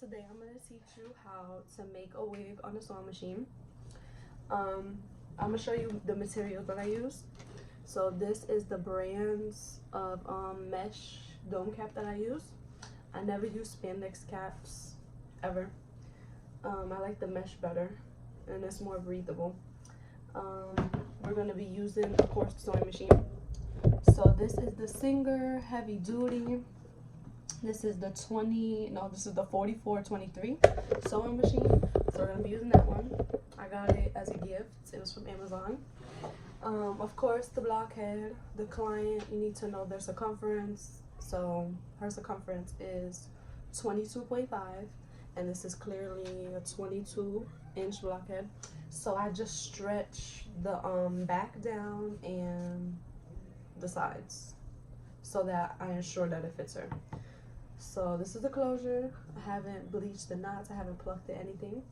today I'm going to teach you how to make a wig on a sewing machine. I'm going to show you the materials that I use. So this is the brands of mesh dome cap that I use. I never use spandex caps ever. I like the mesh better and it's more breathable. We're going to be using, of course, the sewing machine. So this is the Singer Heavy Duty. This is the 4423 sewing machine. So we're gonna be using that one. I got it as a gift. It was from Amazon. Of course, the blockhead, the client, you need to know their circumference. So her circumference is 22.5, and this is clearly a 22-inch blockhead. So I just stretch the back down and the sides so that I ensure that it fits her. So this is the closure. I haven't bleached the knots, I haven't plucked it, anything.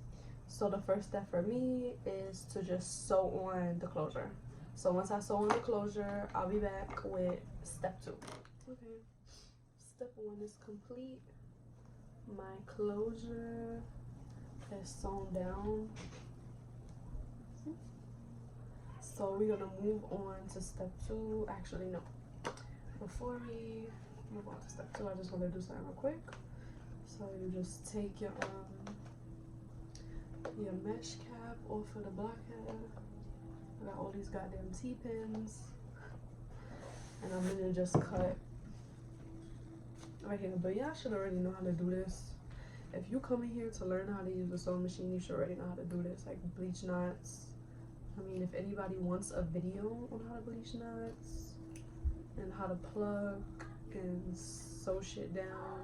So the first step for me is to just sew on the closure. So once I sew on the closure, I'll be back with step 2. Okay, step 1 is complete. My closure is sewn down. So we're gonna move on to step 2. Actually, no. Before we move on to step 2, I just want to do something real quick. So you just take your mesh cap off of the blockhead. I got all these goddamn T-pins, and I'm gonna just cut right here. But y'all should already know how to do this. If you come in here to learn how to use the sewing machine, you should already know how to do this, like bleach knots. I mean, if anybody wants a video on how to bleach knots and how to plug and sew shit down,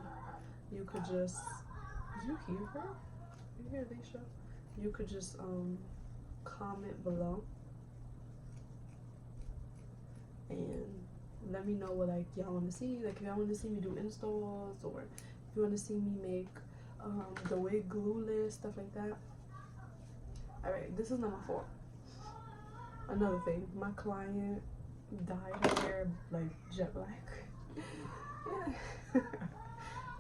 you could just, did you hear her? You hear Alicia? You could just comment below and let me know what like y'all want to see. Like if y'all want to see me do installs, or if you want to see me make the wig glue list, stuff like that. Alright, this is not my fault. Another thing, my client dyed her hair like jet black.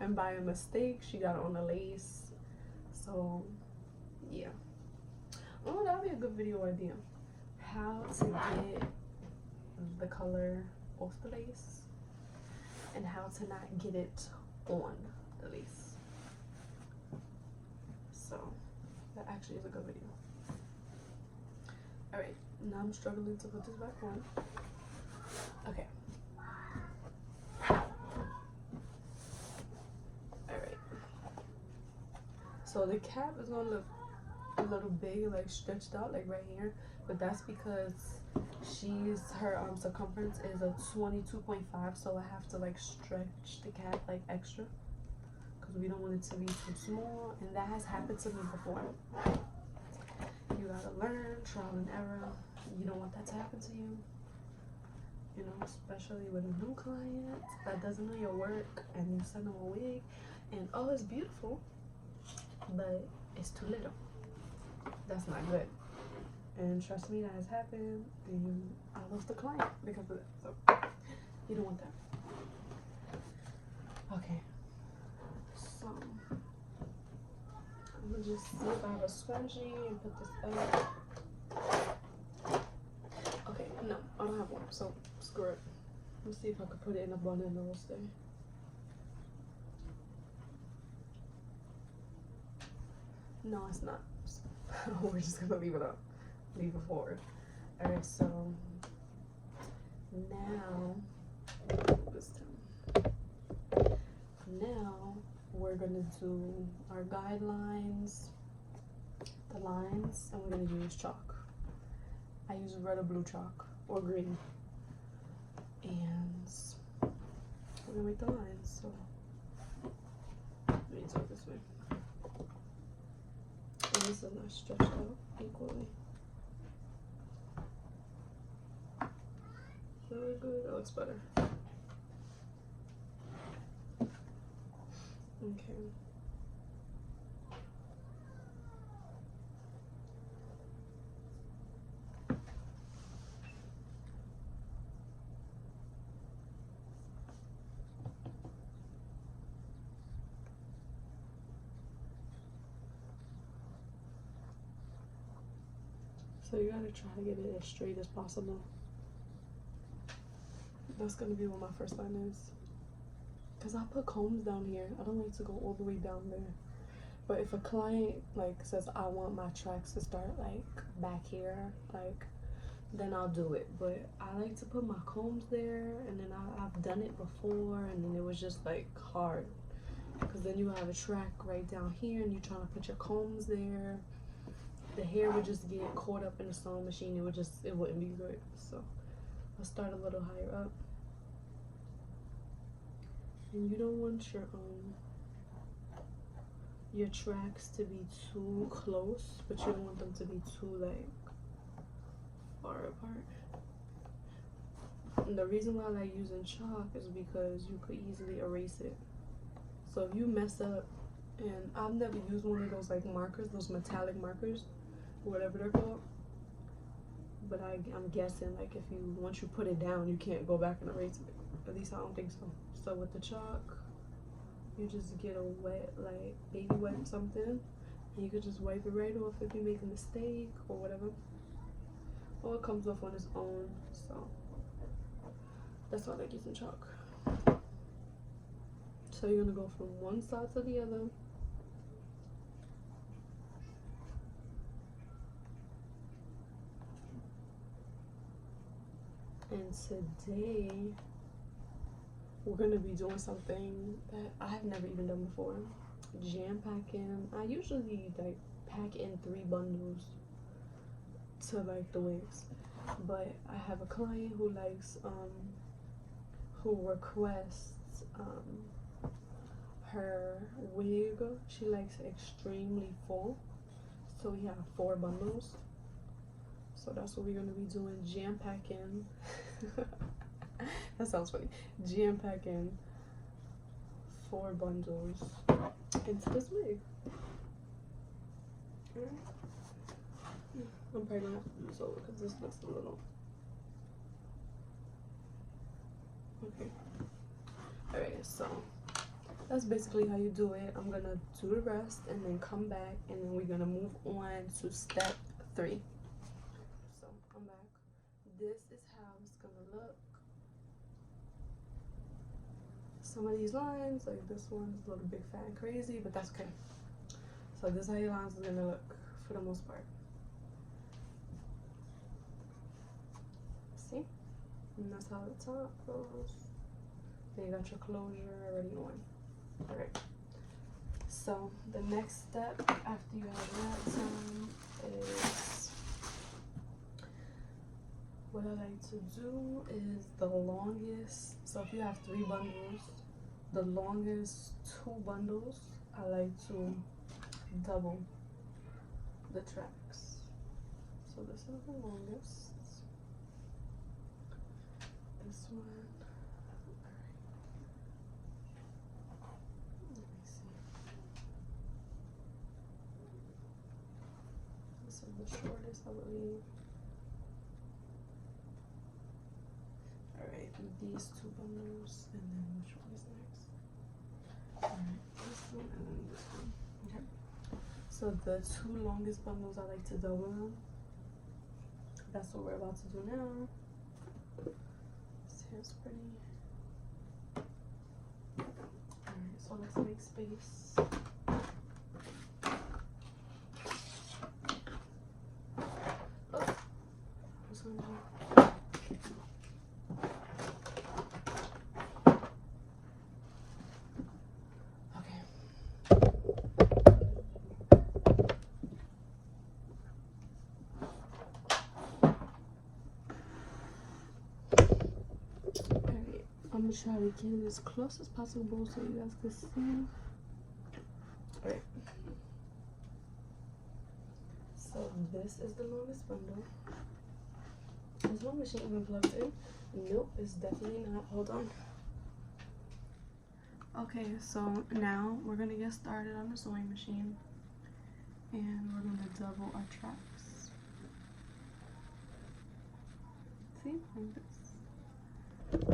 And by a mistake she got on the lace. So yeah, oh, that'll be a good video idea, how to get the color off the lace and how to not get it on the lace. So that actually is a good video. All right, now I'm struggling to put this back on. Okay. So the cap is gonna look a little big, like stretched out, like right here, but that's because her circumference is a 22.5, so I have to like stretch the cap like extra because we don't want it to be too small, and that has happened to me before. You gotta learn, trial and error. You don't want that to happen to you, you know, especially with a new client that doesn't know your work and you send them a wig and oh, it's beautiful, but it's too little. That's not good. And trust me, that has happened, and I lost the client because of that. So you don't want that. Okay, so I'm gonna just see if I have a scrunchie and put this up. Okay, no, I don't have one, so screw it. Let's see if I could put it in a bun and it'll stay. No, it's not. We're just gonna leave it up. Leave it forward. Alright, so now we're gonna do our guidelines, the lines, and we're gonna use chalk. I use red or blue chalk or green, and we're gonna make the lines. So let me do it this way. And this is not stretched out equally. Very good. That looks better. Okay. So you gotta try to get it as straight as possible. That's gonna be what my first line is. Cause I put combs down here. I don't like to go all the way down there. But if a client like says I want my tracks to start like back here, like, then I'll do it. But I like to put my combs there, and then I've done it before, and then it was just like hard. Cause then you have a track right down here, and you're trying to put your combs there. The hair would just get caught up in the sewing machine. It wouldn't be good. So I'll start a little higher up. And you don't want your tracks to be too close, but you don't want them to be too like far apart. And the reason why I like using chalk is because you could easily erase it. So if you mess up, and I've never used one of those like markers, those metallic markers, whatever they're called, but I'm guessing like once you put it down, you can't go back and erase it. At least I don't think so. So with the chalk, you just get a wet, like baby wipe something, and you could just wipe it right off if you make a mistake or whatever. Or it comes off on its own. So that's why I like using chalk. So you're gonna go from one side to the other. And today we're gonna be doing something that I've never even done before. Jam packing. I usually like pack in 3 bundles to like the wigs, but I have a client who likes who requests her wig, she likes extremely full, so we have 4 bundles. So that's what we're gonna be doing, jam packing. That sounds funny. Jam packing 4 bundles into this wig. I'm pregnant, so because this looks a little. Okay. Alright, so that's basically how you do it. I'm gonna do the rest and then come back, and then we're gonna move on to step 3. So I'm back. This is how it's gonna look. Some of these lines, like this one, is a little big, fat, and crazy, but that's okay. So this is how your lines are gonna look for the most part. See? And that's how the top goes. Then you got your closure already on. Alright. So the next step after you have that done is, what I like to do is the longest. So if you have 3 bundles, the longest 2 bundles, I like to double the tracks. So this is the longest. This one. Let me see. This is the shortest, I believe. Alright, these 2 bundles, and then which one is next? Alright, this one and then this one. Okay. So the 2 longest bundles, I like to double them. That's what we're about to do now. This hair's pretty. Alright, so let's make space. Oh, this one. I'm gonna try to get it as close as possible so you guys can see. Alright. So this is the longest bundle. Is my machine even plugged in? Nope, it's definitely not. Hold on. Okay, so now we're gonna get started on the sewing machine, and we're gonna double our tracks. See, like this. Okay.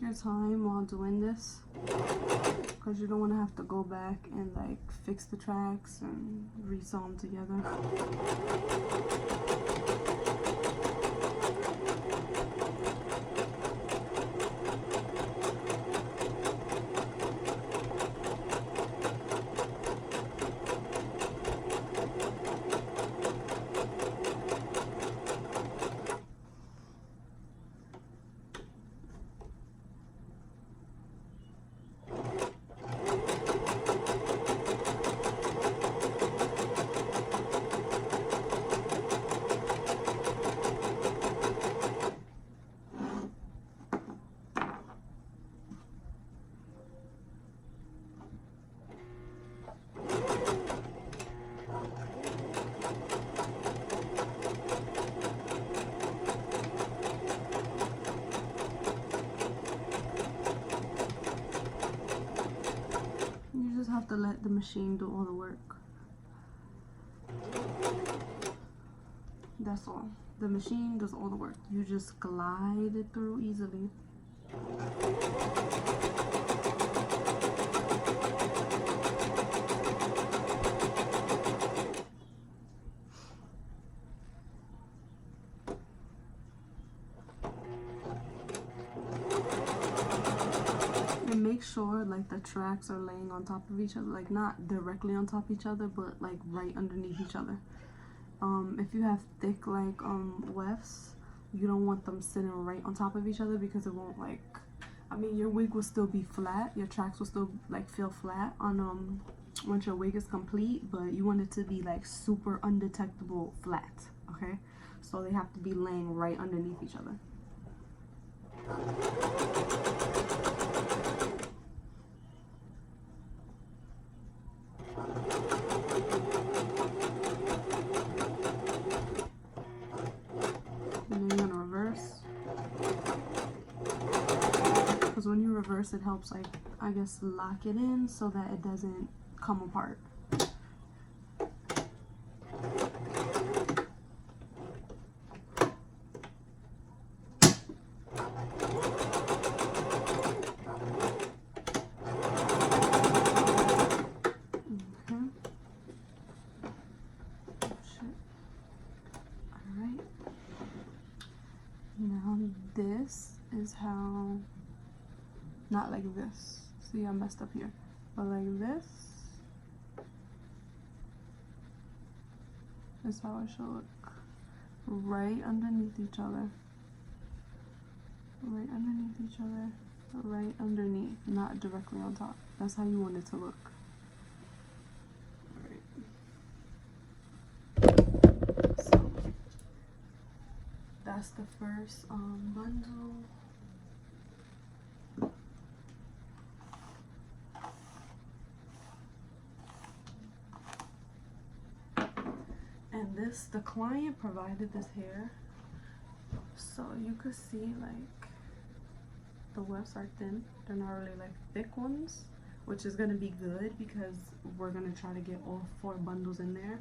your time while doing this, because you don't want to have to go back and like fix the tracks and re-sew them together. You just have to let the machine do all the work. That's all. The machine does all the work. You just glide it through easily. And make sure like the tracks are laying on top of each other, like not directly on top of each other, but like right underneath each other. If you have thick like wefts, you don't want them sitting right on top of each other, because it won't like, I mean, your wig will still be flat, your tracks will still like feel flat on once your wig is complete, but you want it to be like super undetectable flat, okay? So they have to be laying right underneath each other. And then you're gonna reverse, because when you reverse, it helps like, I guess, lock it in so that it doesn't come apart. Now this is how, not like this, see I messed up here, but like this is how it should look, right underneath each other, right underneath each other, right underneath, not directly on top. That's how you want it to look. So that's the first bundle. And this, the client provided this hair, so you could see like the wefts are thin. They're not really like thick ones, which is gonna be good because we're gonna try to get all 4 bundles in there.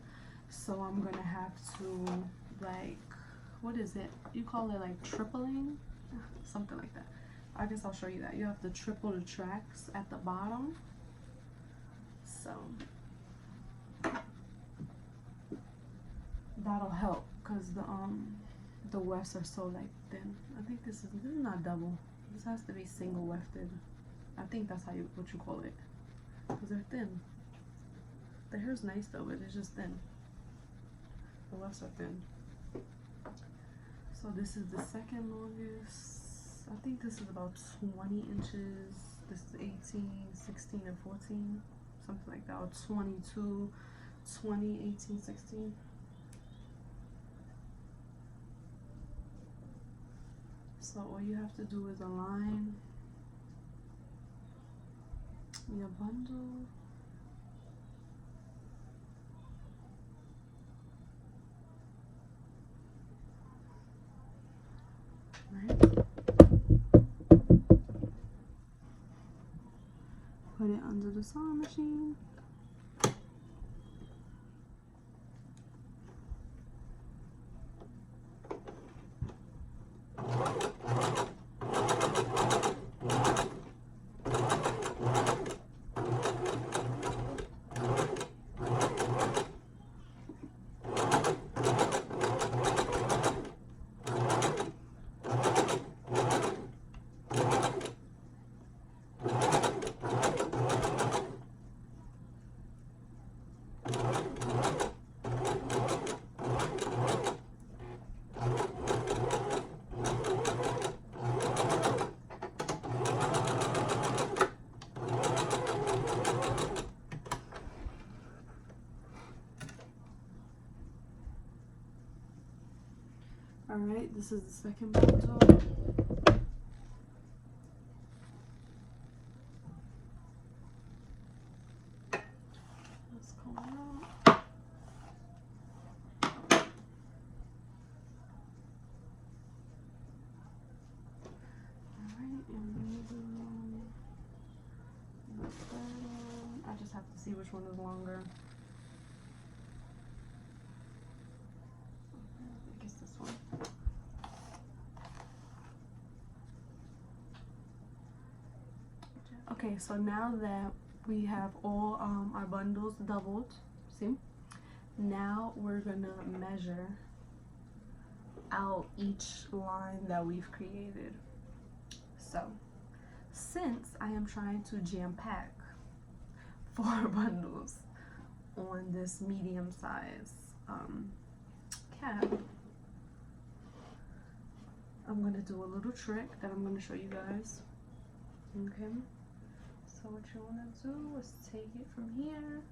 So I'm gonna have to like, what is it? You call it like tripling? Something like that. I guess I'll show you that. You have to triple the tracks at the bottom. So that'll help because the wefts are so like thin. I think this is not double. This has to be single wefted. I think that's how what you call it, because they're thin. The hair's nice though, but it's just thin. The wefts are thin. So this is the second longest. I think this is about 20 inches. This is 18, 16, and 14, something like that, or 22, 20, 18, 16. So all you have to do is align your bundle. Right. Put it under the sewing machine. Alright, this is the second bundle. Let's come out. Alright, and then the third one. I just have to see which one is longer. I guess this one. Okay, so now that we have all our bundles doubled, see? Now we're gonna measure out each line that we've created. So, since I am trying to jam pack 4 bundles on this medium size cap, I'm gonna do a little trick that I'm gonna show you guys. Okay, so what you wanna do is take it from here,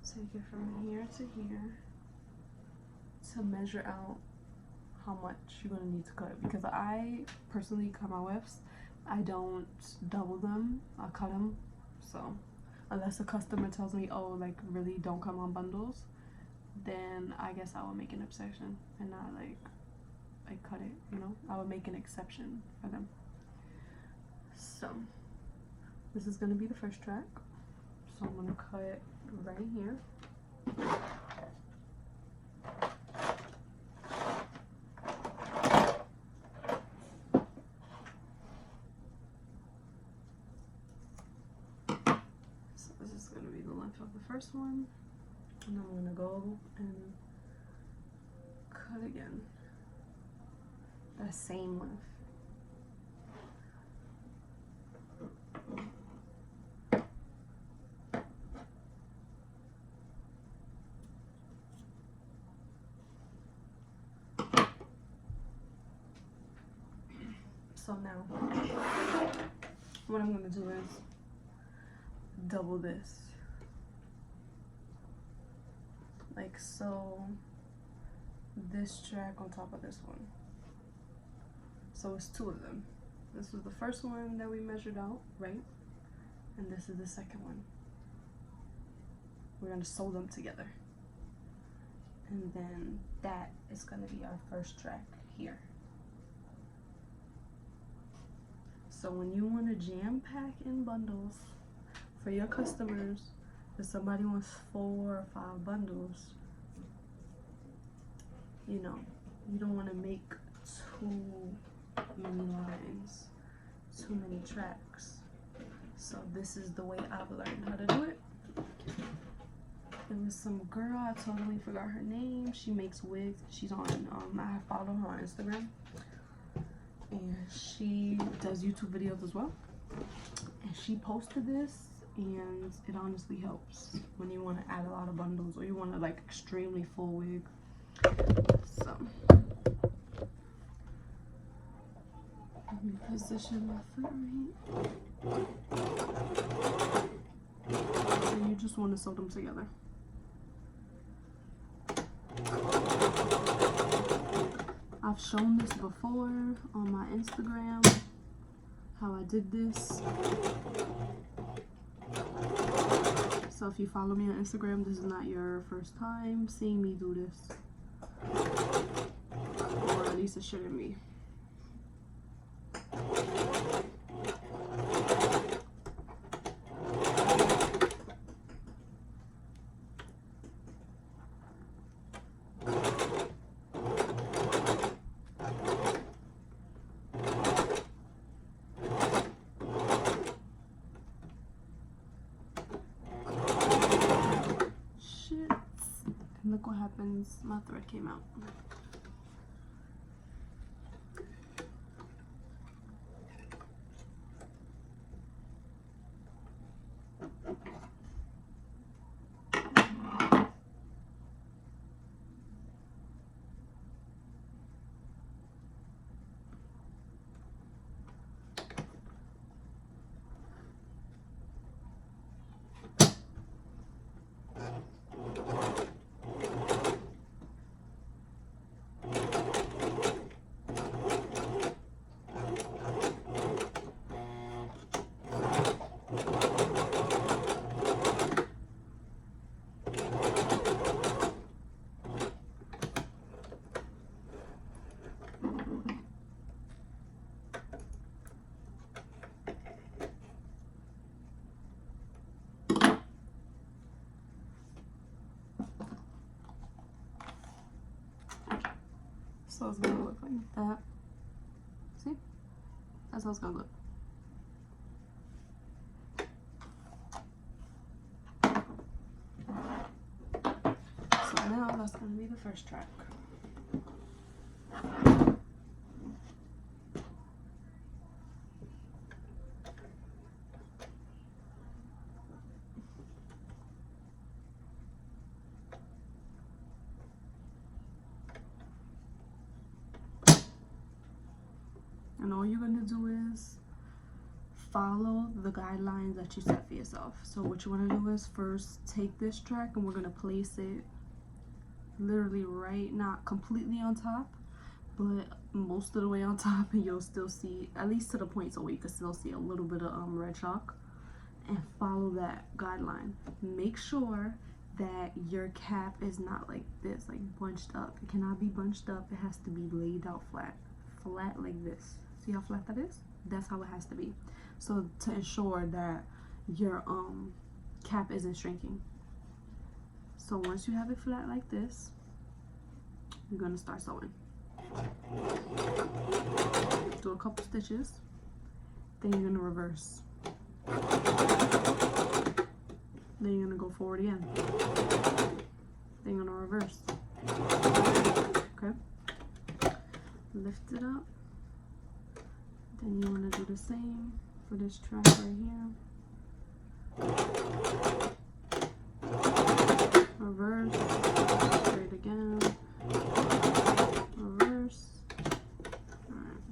take it from here to here to measure out how much you're gonna need to cut, because I personally cut my whips. I don't double them, I cut them. So unless a customer tells me, oh, like really don't cut my bundles, then I guess I will make an exception and not like cut it, you know. I would make an exception for them. So this is gonna be the first track, so I'm gonna cut right here. So this is gonna be the length of the first one, and I'm gonna go and cut again that same length. So now what I'm gonna do is double this, like so, this track on top of this one. So it's 2 of them. This was the first one that we measured out, right? And this is the second one. We're gonna sew them together. And then that is gonna be our first track here. So when you wanna jam pack in bundles for your customers, if somebody wants 4 or 5 bundles, you know, you don't wanna make too many lines, too many tracks. So this is the way I've learned how to do it. It was some girl, I totally forgot her name. She makes wigs. She's on, I follow her on Instagram. And she does YouTube videos as well. And she posted this, and it honestly helps when you want to add a lot of bundles or you want to like extremely full wig. So let me position my foot right. And you just want to sew them together. I've shown this before on my Instagram, how I did this. So if you follow me on Instagram, this is not your first time seeing me do this. Or at least it shouldn't be. Look what happens, my thread came out. So it's gonna look like that. See? That's how it's gonna look. So now that's gonna be the first track. And all you're gonna do is follow the guidelines that you set for yourself. So what you wanna do is first take this track and we're gonna place it literally right, not completely on top, but most of the way on top, and you'll still see, at least to the point so you can still see a little bit of red chalk, and follow that guideline. Make sure that your cap is not like this, like bunched up. It cannot be bunched up. It has to be laid out flat like this. See how flat that is? That's how it has to be. So to ensure that your cap isn't shrinking. So once you have it flat like this, you're gonna start sewing. Do a couple stitches, then you're gonna reverse. Then you're gonna go forward again. Then you're gonna reverse. Okay? Lift it up. Then you wanna do the same for this track right here. Reverse. Straight again. Reverse. Alright.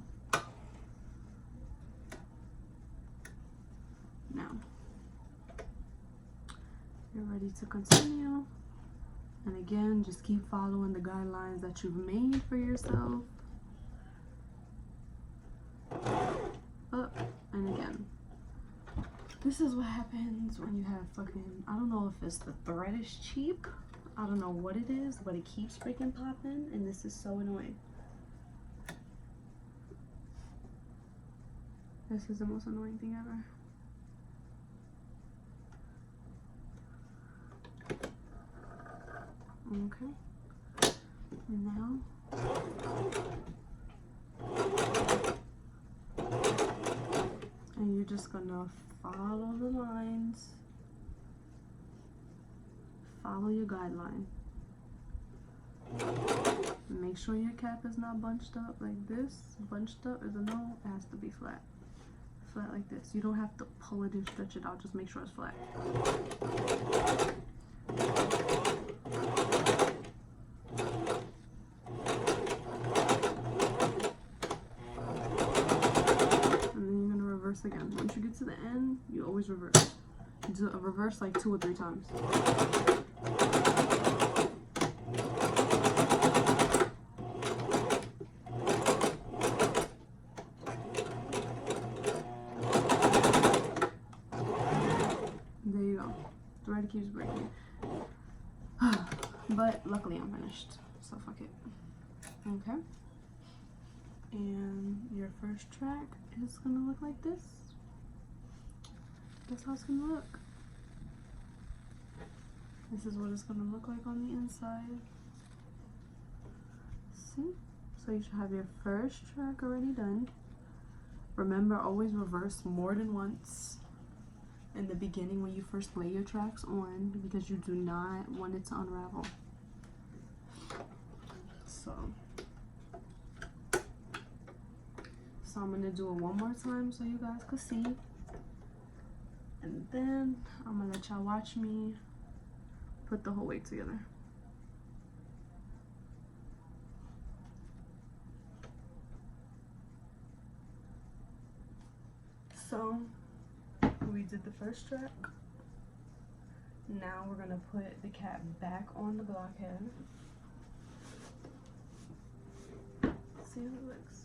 Now, you're ready to continue. And again, just keep following the guidelines that you've made for yourself. Up and again. This is what happens when you have fucking, I don't know if it's the thread is cheap. I don't know what it is, but it keeps freaking popping, and this is so annoying. This is the most annoying thing ever. Okay. And now and you're just gonna follow the lines, follow your guideline. Make sure your cap is not bunched up like this. Bunched up is a no, it has to be flat. Flat like this. You don't have to pull it and stretch it out, just make sure it's flat. Again, once you get to the end, you always reverse. You do a reverse like 2 or 3 times. There you go. Thread keeps breaking. But luckily I'm finished, so fuck it. Okay. And your first track is gonna look like this. That's how it's gonna look. This is what it's gonna look like on the inside. See? So you should have your first track already done. Remember, always reverse more than once in the beginning when you first lay your tracks on, because you do not want it to unravel. So I'm gonna do it one more time so you guys can see, and then I'm gonna let y'all watch me put the whole wig together. So we did the first track. Now we're gonna put the cap back on the blockhead. See how it looks.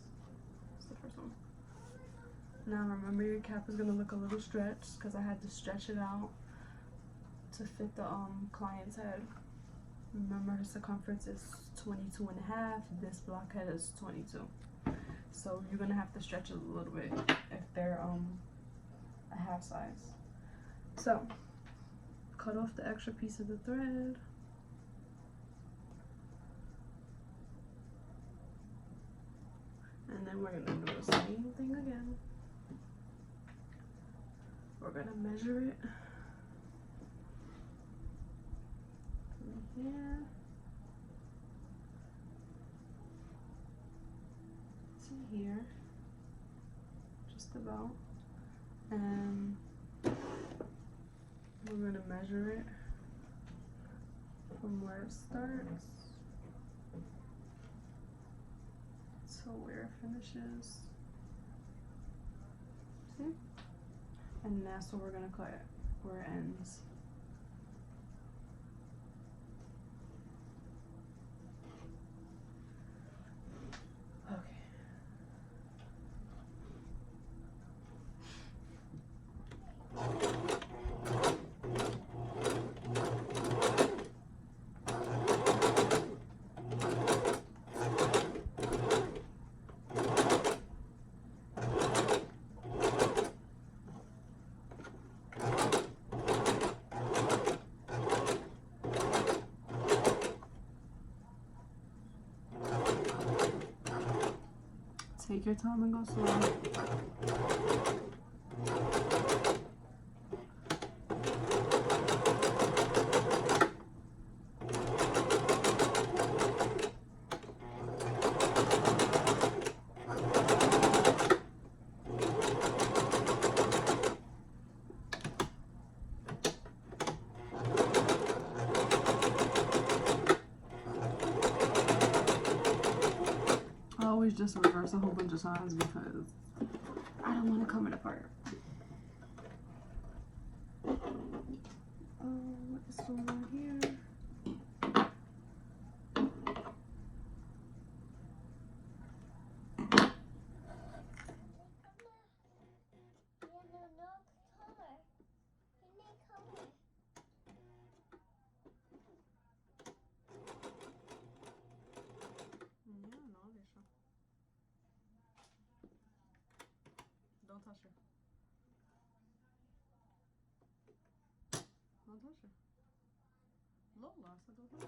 First one. Now remember, your cap is gonna look a little stretched because I had to stretch it out to fit the client's head. Remember, her circumference is 22.5. This blockhead is 22. So you're gonna have to stretch it a little bit if they're a half size. So cut off the extra piece of the thread. And then we're gonna do the same thing again. We're gonna measure it from here to here, just about. And we're gonna measure it from where it starts to where it finishes. See? And that's what we're gonna cut, where it ends. Okay. Take your time and go slow. I always just reverse a whole bunch of times because I don't want to come it apart. This one right here. Don't touch her. Don't touch her. Lola, I said don't touch her.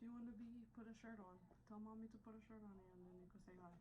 you want to be, put a shirt on. Tell mommy to put a shirt on and then you can say hi.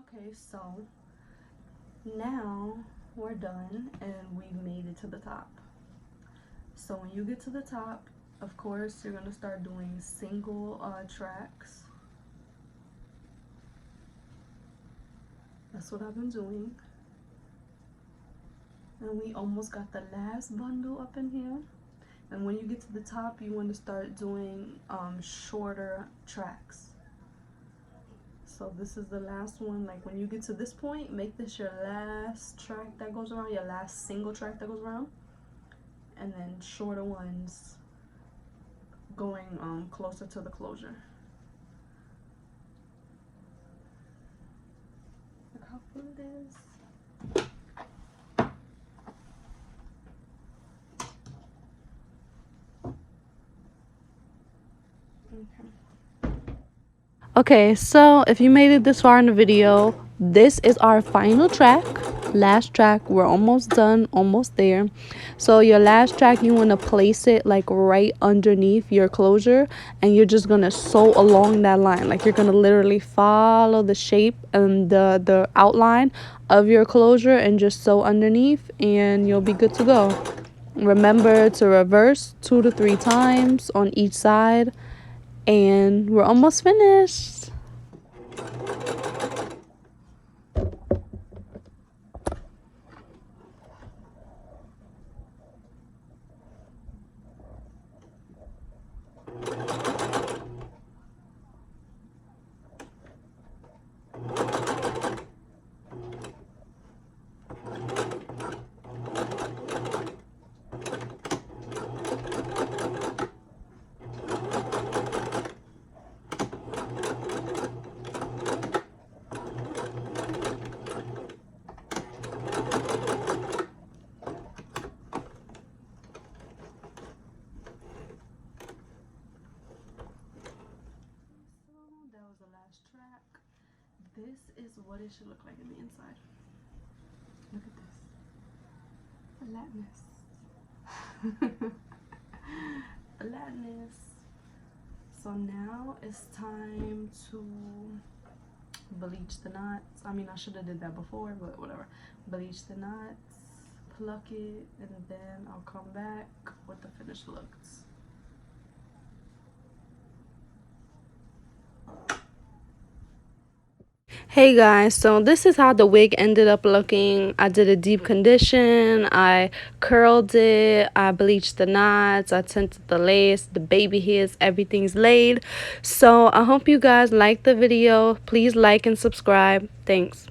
Okay, so now we're done and we've made it to the top. So when you get to the top, of course, you're gonna start doing single tracks. That's what I've been doing. And we almost got the last bundle up in here. And when you get to the top, you want to start doing shorter tracks. So this is the last one. Like when you get to this point, make this your last track that goes around, your last single track that goes around, and then shorter ones going closer to the closure. Look how full it is. Okay, so if you made it this far in the video, this is our final track, last track. We're almost done, almost there. So your last track, you want to place it like right underneath your closure, and you're just gonna sew along that line. Like you're gonna literally follow the shape and the outline of your closure and just sew underneath, and you'll be good to go. Remember to reverse 2 to 3 times on each side, and we're almost finished. Track. This is what it should look like in the inside. Look at this. Flatness. Flatness. So now it's time to bleach the knots. I mean, I should have did that before, but whatever. Bleach the knots, pluck it, and then I'll come back with the finished looks. Hey guys, so this is how the wig ended up looking. I did a deep condition, I curled it, I bleached the knots, I tinted the lace, the baby hairs, everything's laid. So I hope you guys liked the video. Please like and subscribe. Thanks.